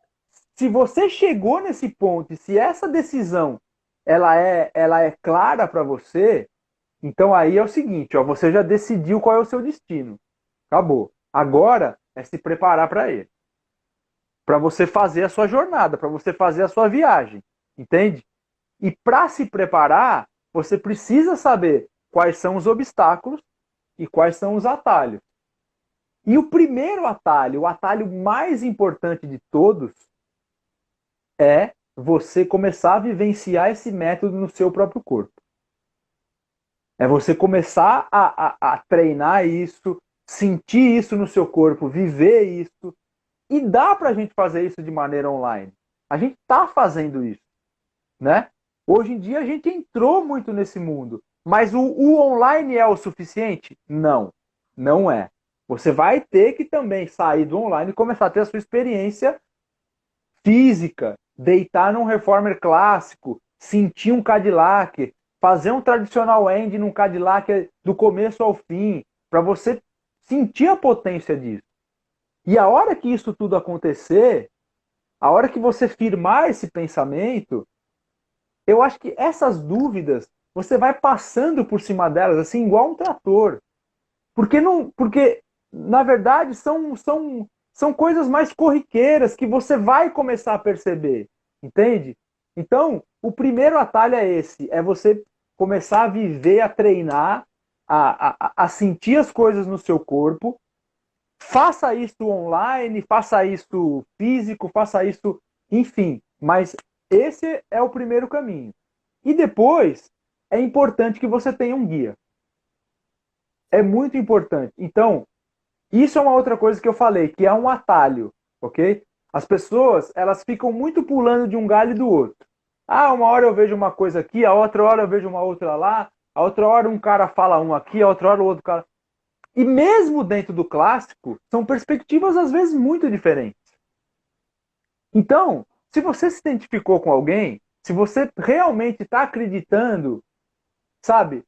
se você chegou nesse ponto, e se essa decisão ela é clara para você, então aí é o seguinte, ó, você já decidiu qual é o seu destino. Acabou. Agora é se preparar para ele. Para você fazer a sua jornada, para você fazer a sua viagem, entende? E para se preparar, você precisa saber quais são os obstáculos e quais são os atalhos. E o primeiro atalho, o atalho mais importante de todos, é você começar a vivenciar esse método no seu próprio corpo. É você começar a treinar isso, sentir isso no seu corpo, viver isso, E dá para a gente fazer isso de maneira online. A gente está fazendo isso, né? Hoje em dia a gente entrou muito nesse mundo. Mas o online é o suficiente? Não, não é. Você vai ter que também sair do online e começar a ter a sua experiência física, deitar num reformer clássico, sentir um Cadillac, fazer um tradicional end num Cadillac do começo ao fim, para você sentir a potência disso. E a hora que isso tudo acontecer, a hora que você firmar esse pensamento, eu acho que essas dúvidas, você vai passando por cima delas, assim, igual um trator. Porque na verdade, são coisas mais corriqueiras que você vai começar a perceber, entende? Então, o primeiro atalho é esse, é você começar a viver, a treinar, a sentir as coisas no seu corpo. Faça isso online, faça isso físico, faça isso, enfim. Mas esse é o primeiro caminho. E depois, é importante que você tenha um guia. É muito importante. Então, isso é uma outra coisa que eu falei, que é um atalho, ok? As pessoas, elas ficam muito pulando de um galho do outro. Ah, uma hora eu vejo uma coisa aqui, a outra hora eu vejo uma outra lá, a outra hora um cara fala um aqui, a outra hora o outro cara... E mesmo dentro do clássico, são perspectivas às vezes muito diferentes. Então, se você se identificou com alguém, se você realmente está acreditando, sabe?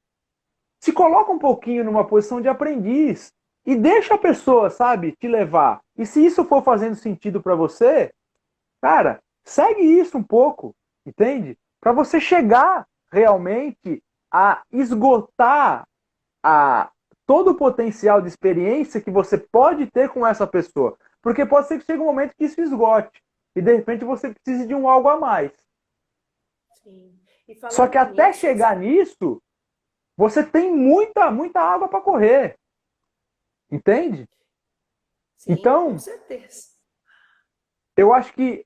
Se coloca um pouquinho numa posição de aprendiz e deixa a pessoa, sabe, te levar. E se isso for fazendo sentido para você, cara, segue isso um pouco, entende? Para você chegar realmente a esgotar a todo o potencial de experiência que você pode ter com essa pessoa. Porque pode ser que chegue um momento que isso esgote e de repente você precise de um algo a mais. Sim. Só que até chegar nisso, você tem muita água para correr. Entende? Sim, Então, com certeza. eu acho que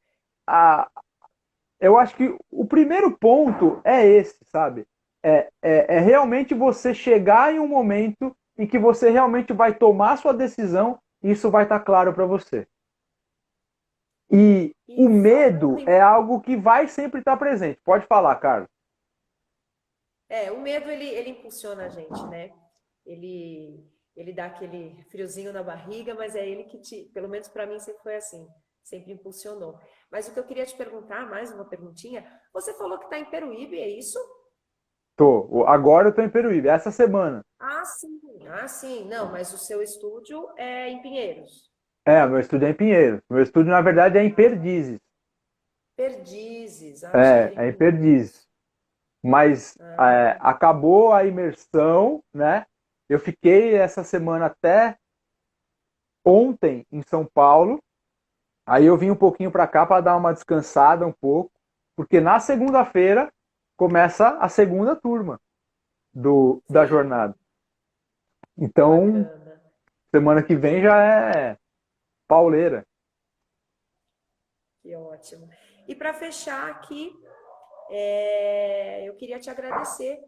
o primeiro ponto é esse, sabe? É realmente você chegar em um momento em que você realmente vai tomar sua decisão e isso vai estar claro para você. E o medo é algo que vai sempre estar presente. Pode falar, Carlos. O medo, ele impulsiona a gente, né? Ele dá aquele friozinho na barriga, mas é ele que pelo menos para mim sempre foi assim, sempre impulsionou. Mas o que eu queria te perguntar, mais uma perguntinha, você falou que está em Peruíbe, é isso? Agora eu estou em Peruíbe, essa semana. Ah, sim, não, mas o seu estúdio é em Pinheiros. Meu estúdio é em Pinheiros. Meu estúdio, na verdade, é em Perdizes. Perdizes, achei que era É em em Pinheiros. Perdizes. Mas Ah, acabou a imersão, né? Eu fiquei essa semana até ontem em São Paulo. Aí eu vim um pouquinho para cá para dar uma descansada um pouco, porque na segunda-feira começa a segunda turma da sim, jornada. Então, bacana. semana que vem já é pauleira. Que ótimo. E para fechar aqui, eu queria te agradecer,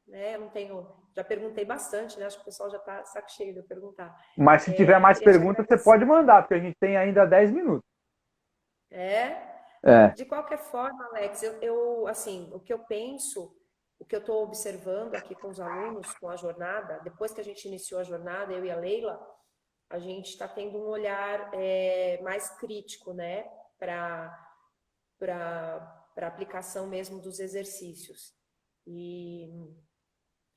né? Eu não tenho, já perguntei bastante, né? Acho que o pessoal já está saco cheio de eu perguntar. Mas se tiver mais Queria te perguntas, você agradecer. pode mandar, porque a gente tem ainda 10 minutos. É, É, de qualquer forma, Alex, assim, o que eu penso, o que eu estou observando aqui com os alunos, com a jornada, depois que a gente iniciou a jornada, eu e a Leila, a gente está tendo um olhar mais crítico, né, para aplicação mesmo dos exercícios. E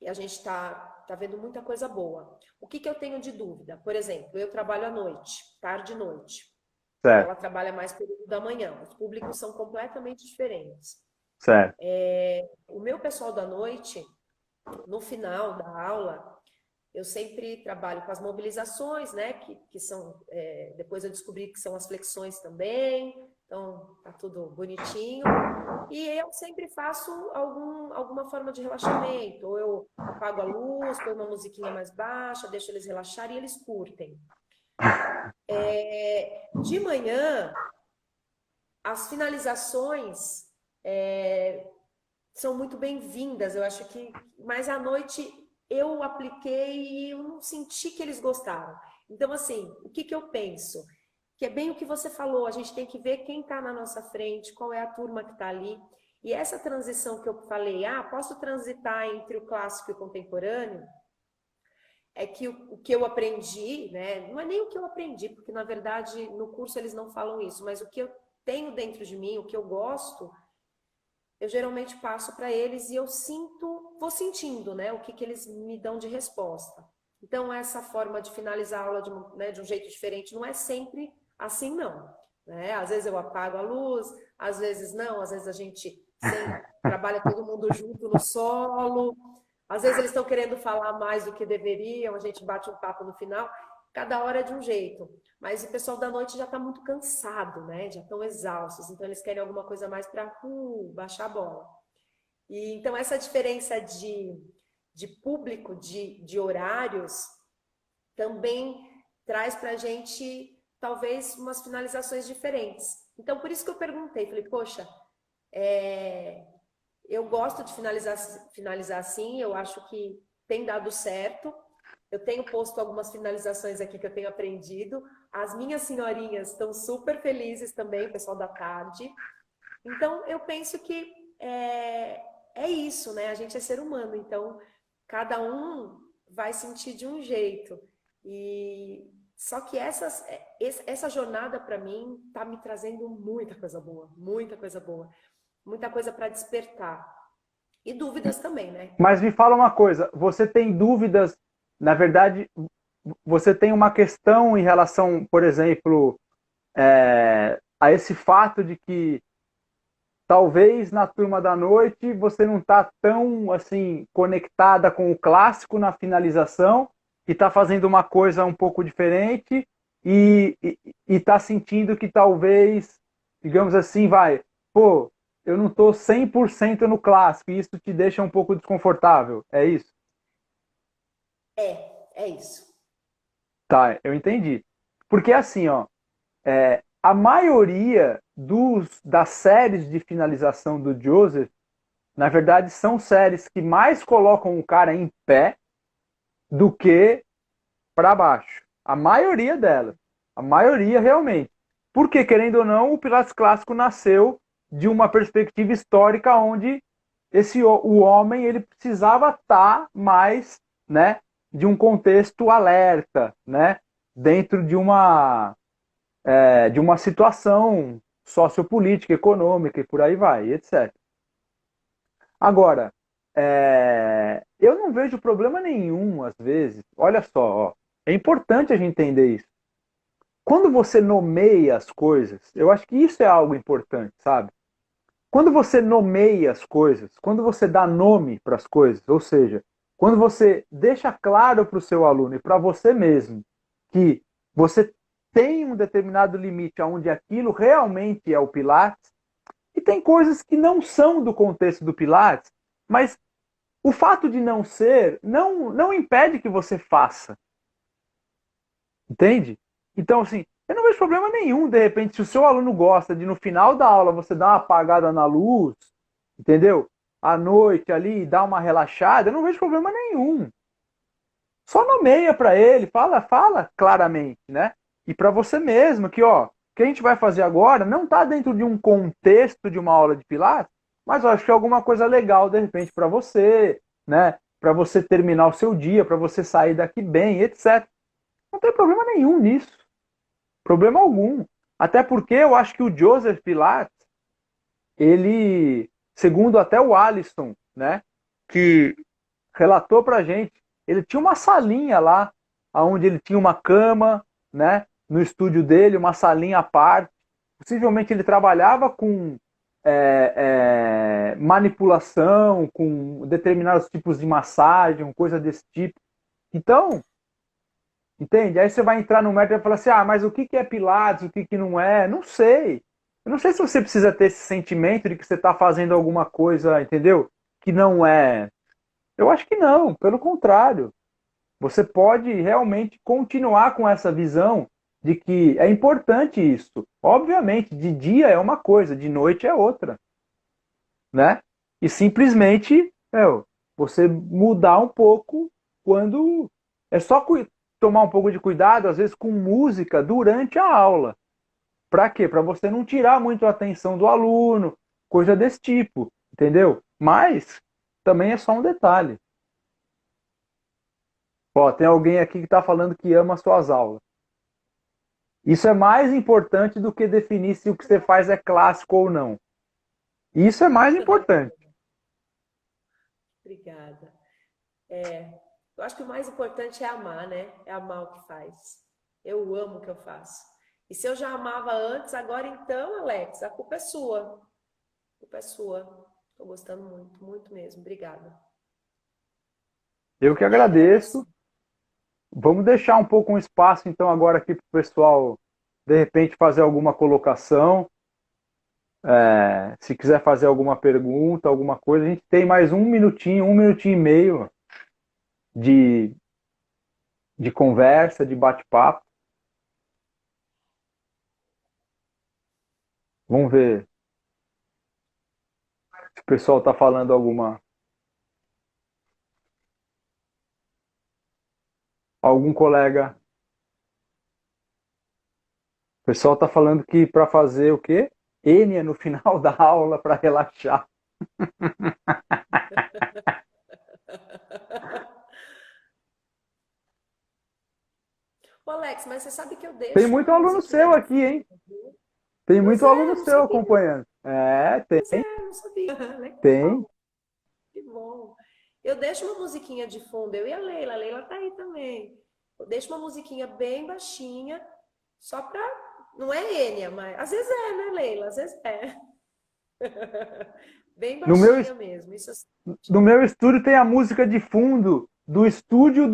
a gente tá vendo muita coisa boa. O que eu tenho de dúvida? Por exemplo, eu trabalho à noite, tarde e noite. certo, Ela trabalha mais período da manhã. Os públicos são completamente diferentes. certo, O meu pessoal da noite, no final da aula, eu sempre trabalho com as mobilizações, né? Que são. Depois eu descobri que são as flexões também. Então, tá tudo bonitinho. E eu sempre faço alguma forma de relaxamento. Ou eu apago a luz, ponho uma musiquinha mais baixa, deixo eles relaxarem e eles curtem. De manhã, as finalizações são muito bem-vindas. Eu acho que, mas à noite eu apliquei e eu não senti que eles gostaram. Então, assim, o que eu penso? que é bem o que você falou, a gente tem que ver quem está na nossa frente, qual é a turma que está ali. E essa transição que eu falei, posso transitar entre o clássico e o contemporâneo, é que o que eu aprendi, né? Não é nem o que eu aprendi, porque na verdade no curso eles não falam isso, mas o que eu tenho dentro de mim, o que eu gosto, eu geralmente passo para eles e eu vou sentindo, né? O que eles me dão de resposta. Então, essa forma de finalizar a aula de um jeito diferente não é sempre assim, não. Né? Às vezes eu apago a luz, às vezes não, às vezes a gente trabalha todo mundo junto no solo, às vezes eles estão querendo falar mais do que deveriam, a gente bate um papo no final, cada hora é de um jeito. Mas o pessoal da noite já está muito cansado, né? Já estão exaustos, então eles querem alguma coisa mais para baixar a bola. E, então, essa diferença de público, de horários, também traz para a gente, talvez, umas finalizações diferentes. Então, por isso que eu perguntei, falei, poxa, eu gosto de finalizar assim, eu acho que tem dado certo. Eu tenho posto algumas finalizações aqui que eu tenho aprendido. As minhas senhorinhas estão super felizes também, o pessoal da tarde. Então, eu penso que é isso, né? A gente é ser humano, então cada um vai sentir de um jeito. E só que essa jornada para mim está me trazendo muita coisa boa, muita coisa boa, muita coisa para despertar. E dúvidas também, né? Mas me fala uma coisa, você tem dúvidas, na verdade, você tem uma questão em relação, por exemplo, a esse fato de que talvez na turma da noite você não está tão assim conectada com o clássico na finalização e está fazendo uma coisa um pouco diferente e está sentindo que talvez, digamos assim, eu não estou 100% no clássico e isso te deixa um pouco desconfortável, é isso? É isso. Tá, eu entendi. Porque assim, ó, a maioria das séries de finalização do Joseph, na verdade, são séries que mais colocam o cara em pé do que para baixo. A maioria delas. A maioria realmente. Porque, querendo ou não, o Pilates clássico nasceu de uma perspectiva histórica onde o homem ele precisava estar mais, né, de um contexto alerta, né, dentro de uma situação sociopolítica, econômica e por aí vai, etc. Agora, eu não vejo problema nenhum, às vezes. Olha só, ó, é importante a gente entender isso. Quando você nomeia as coisas, eu acho que isso é algo importante, sabe? Quando você nomeia as coisas, quando você dá nome para as coisas, ou seja, quando você deixa claro para o seu aluno e para você mesmo que você tem um determinado limite onde aquilo realmente é o Pilates, e tem coisas que não são do contexto do Pilates, mas o fato de não ser não impede que você faça. Entende? Então, assim, eu não vejo problema nenhum, de repente, se o seu aluno gosta de no final da aula você dar uma apagada na luz, entendeu? À noite ali, dar uma relaxada, eu não vejo problema nenhum. Só nomeia para ele, fala claramente, né? E para você mesmo que, ó, o que a gente vai fazer agora não está dentro de um contexto de uma aula de Pilates, mas eu acho que é alguma coisa legal de repente para você, né? Para você terminar o seu dia, para você sair daqui bem, etc. Não tem problema nenhum nisso. Problema algum. Até porque eu acho que o Joseph Pilates, ele, segundo até o Alisson, né, que relatou pra gente, ele tinha uma salinha lá, onde ele tinha uma cama, né, no estúdio dele, uma salinha à parte. Possivelmente ele trabalhava com manipulação, com determinados tipos de massagem, coisa desse tipo. Então, entende? Aí você vai entrar no método e vai falar assim, mas o que é Pilates, o que não é? Não sei. Eu não sei se você precisa ter esse sentimento de que você está fazendo alguma coisa, entendeu? Que não é. Eu acho que não, pelo contrário. Você pode realmente continuar com essa visão de que é importante isso. Obviamente, de dia é uma coisa, de noite é outra, né? E simplesmente, você mudar um pouco quando é só tomar um pouco de cuidado, às vezes com música durante a aula, Para quê? Para você não tirar muito a atenção do aluno, coisa desse tipo, entendeu? Mas também é só um detalhe. Ó, tem alguém aqui que está falando que ama as suas aulas. Isso é mais importante do que definir se o que você faz é clássico ou não. Isso é mais importante. Obrigada. Eu acho que o mais importante é amar, né? É amar o que faz. Eu amo o que eu faço. E se eu já amava antes, agora então, Alex, a culpa é sua. A culpa é sua. Estou gostando muito, muito mesmo. Obrigada. Eu que agradeço. Vamos deixar um pouco um espaço, então, agora aqui para o pessoal, de repente, fazer alguma colocação. Se quiser fazer alguma pergunta, alguma coisa, a gente tem mais um minutinho e meio de, de conversa, de bate-papo. Vamos ver se o pessoal está falando algum colega. O pessoal está falando que para fazer o quê? Ênia no final da aula para relaxar. Ô, Alex, mas você sabe que eu Tem deixo uma muito aluno musiquinha seu de aqui, hein? fundo, viu? Tem Pois muito é, aluno não seu sabia. acompanhando. Pois é, não sabia. Tem. Legal, que bom. Eu deixo uma musiquinha de fundo, eu e a Leila tá aí também. Eu deixo uma musiquinha bem baixinha, só pra. Não é Enya, mas às vezes é, né, Leila? Às vezes é. Bem No meu, baixinha mesmo. Isso assim. no meu estúdio tem a música de fundo do estúdio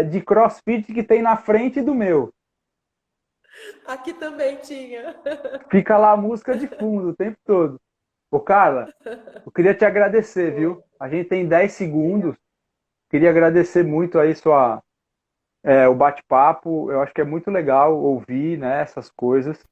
de CrossFit que tem na frente do meu. Aqui também tinha. Fica lá a música de fundo o tempo todo. Ô, Carla, eu queria te agradecer, Oi, viu? A gente tem 10 legal. segundos. Queria agradecer muito aí o bate-papo. Eu acho que é muito legal ouvir, né, essas coisas.